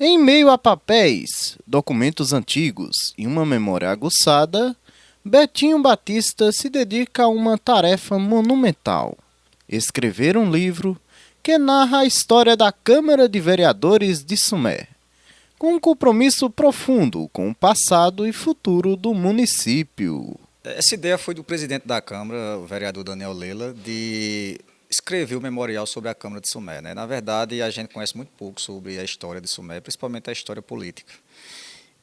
Em meio a papéis, documentos antigos e uma memória aguçada, Betinho Batista se dedica a uma tarefa monumental: escrever um livro que narra a história da Câmara de Vereadores de Sumé, com um compromisso profundo com o passado e futuro do município. Essa ideia foi do presidente da Câmara, o vereador Daniel Lela, de escrever o memorial sobre a Câmara de Sumé, né? Na verdade, a gente conhece muito pouco sobre a história de Sumé, principalmente a história política.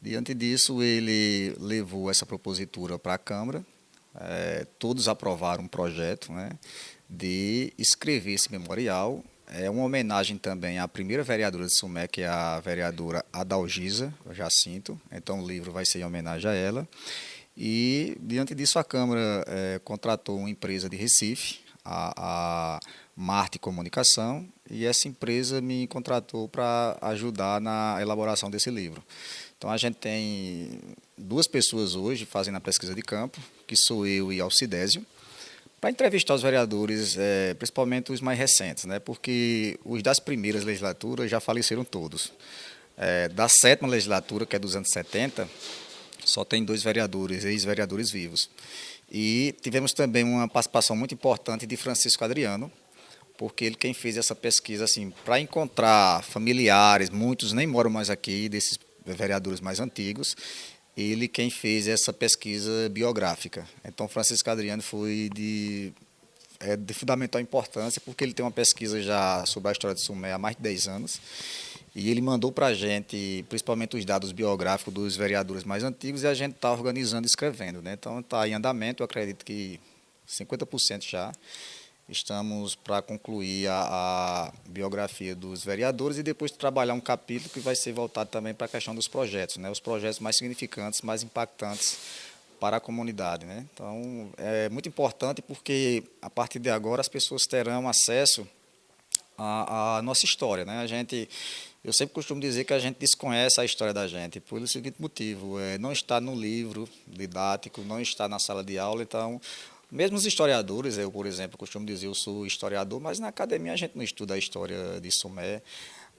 Diante disso, ele levou essa propositura para a Câmara, todos aprovaram um projeto, né, de escrever esse memorial. É uma homenagem também à primeira vereadora de Sumé, que é a vereadora Adalgisa Jacinto. Então, o livro vai ser em homenagem a ela. E, diante disso, a Câmara contratou uma empresa de Recife, a Marte Comunicação, e essa empresa me contratou para ajudar na elaboração desse livro. Então, a gente tem duas pessoas hoje fazendo a pesquisa de campo, que sou eu e Alcidésio, para entrevistar os vereadores, principalmente os mais recentes, né? Porque os das primeiras legislaturas já faleceram todos. Da sétima legislatura, que é dos anos 70, só tem 2 vereadores, ex-vereadores vivos. E tivemos também uma participação muito importante de Francisco Adriano, porque ele quem fez essa pesquisa assim, para encontrar familiares, muitos nem moram mais aqui, desses vereadores mais antigos, ele quem fez essa pesquisa biográfica. Então, Francisco Adriano foi de fundamental importância, porque ele tem uma pesquisa já sobre a história de Sumé há mais de 10 anos, e ele mandou para a gente, principalmente os dados biográficos dos vereadores mais antigos, e a gente está organizando e escrevendo, né? Então, está em andamento, eu acredito que 50% já. Estamos para concluir a biografia dos vereadores e depois trabalhar um capítulo que vai ser voltado também para a questão dos projetos, né? Os projetos mais significantes, mais impactantes para a comunidade, né? Então, é muito importante porque, a partir de agora, as pessoas terão acesso à nossa história, né? Eu sempre costumo dizer que a gente desconhece a história da gente, pelo seguinte motivo: não está no livro didático, não está na sala de aula. Então, mesmo os historiadores, eu, por exemplo, costumo dizer, eu sou historiador, mas na academia a gente não estuda a história de Sumé.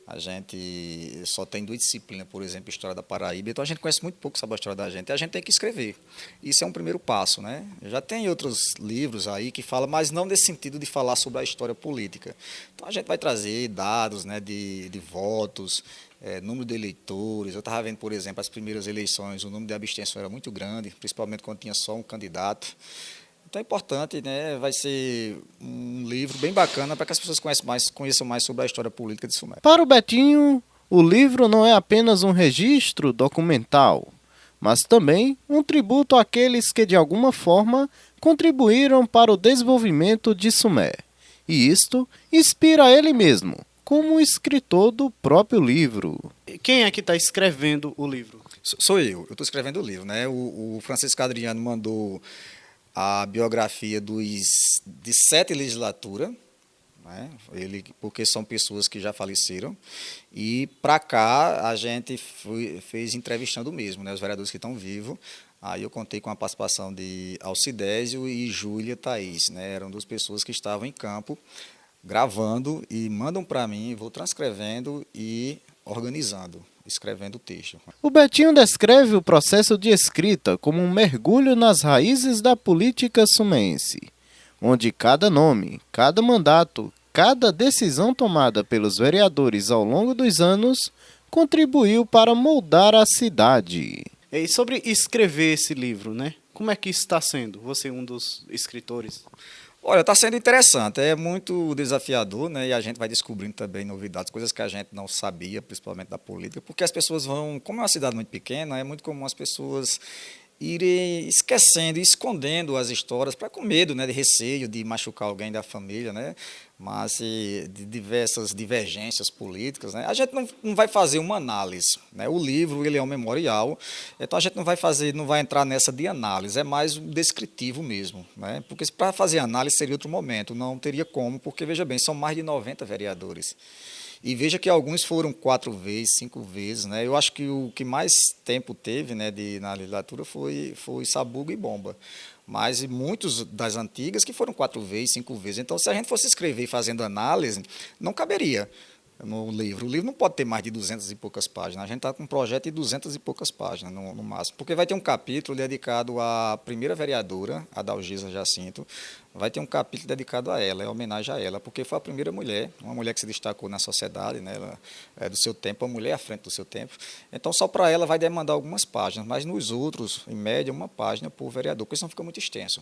A gente só tem 2 disciplinas, por exemplo, História da Paraíba, então a gente conhece muito pouco sobre a história da gente, e a gente tem que escrever. Isso é um primeiro passo, né? Já tem outros livros aí que falam, mas não nesse sentido de falar sobre a história política. Então a gente vai trazer dados, né, de votos, número de eleitores. Eu estava vendo, por exemplo, as primeiras eleições, o número de abstenção era muito grande, principalmente quando tinha só um candidato. Então é importante, né? Vai ser um livro bem bacana para que as pessoas conheçam mais sobre a história política de Sumé. Para o Betinho, o livro não é apenas um registro documental, mas também um tributo àqueles que de alguma forma contribuíram para o desenvolvimento de Sumé. E isto inspira ele mesmo, como escritor do próprio livro. Quem é que está escrevendo o livro? Sou eu estou escrevendo o livro, né? O Francisco Adriano mandou a biografia de 7 legislaturas, né? Porque são pessoas que já faleceram, e para cá a gente fez entrevistando mesmo, né, os vereadores que estão vivos. Aí eu contei com a participação de Alcidésio e Júlia Thaís, né? Eram 2 pessoas que estavam em campo gravando e mandam para mim, vou transcrevendo e organizando, escrevendo o texto. O Betinho descreve o processo de escrita como um mergulho nas raízes da política sumense, onde cada nome, cada mandato, cada decisão tomada pelos vereadores ao longo dos anos contribuiu para moldar a cidade. E sobre escrever esse livro, né? Como é que isso está sendo? Você é um dos escritores. Olha, está sendo interessante, é muito desafiador, né? E a gente vai descobrindo também novidades, coisas que a gente não sabia, principalmente da política, porque as pessoas vão, como é uma cidade muito pequena, é muito comum as pessoas irem esquecendo e escondendo as histórias, para com medo, né, de receio de machucar alguém da família, né? Mas de diversas divergências políticas, né? A gente não vai fazer uma análise, né? O livro ele é um memorial, então a gente não vai entrar nessa de análise, é mais um descritivo mesmo, né? Porque para fazer análise seria outro momento, não teria como, porque veja bem, são mais de 90 vereadores. E veja que alguns foram 4 vezes, 5 vezes, né? Eu acho que o que mais tempo teve, né, na legislatura foi Sabugo e Bomba. Mas muitos das antigas que foram 4 vezes, 5 vezes. Então, se a gente fosse escrever fazendo análise, não caberia. no livro. O livro não pode ter mais de 200 e poucas páginas. A gente está com um projeto de 200 e poucas páginas, no máximo. Porque vai ter um capítulo dedicado à primeira vereadora, a Dalgisa Jacinto. Vai ter um capítulo dedicado a ela, em homenagem a ela, porque foi a primeira mulher, uma mulher que se destacou na sociedade, né? Ela é do seu tempo, uma mulher à frente do seu tempo. Então, só para ela vai demandar algumas páginas, mas nos outros, em média, uma página por vereador, porque senão fica muito extenso.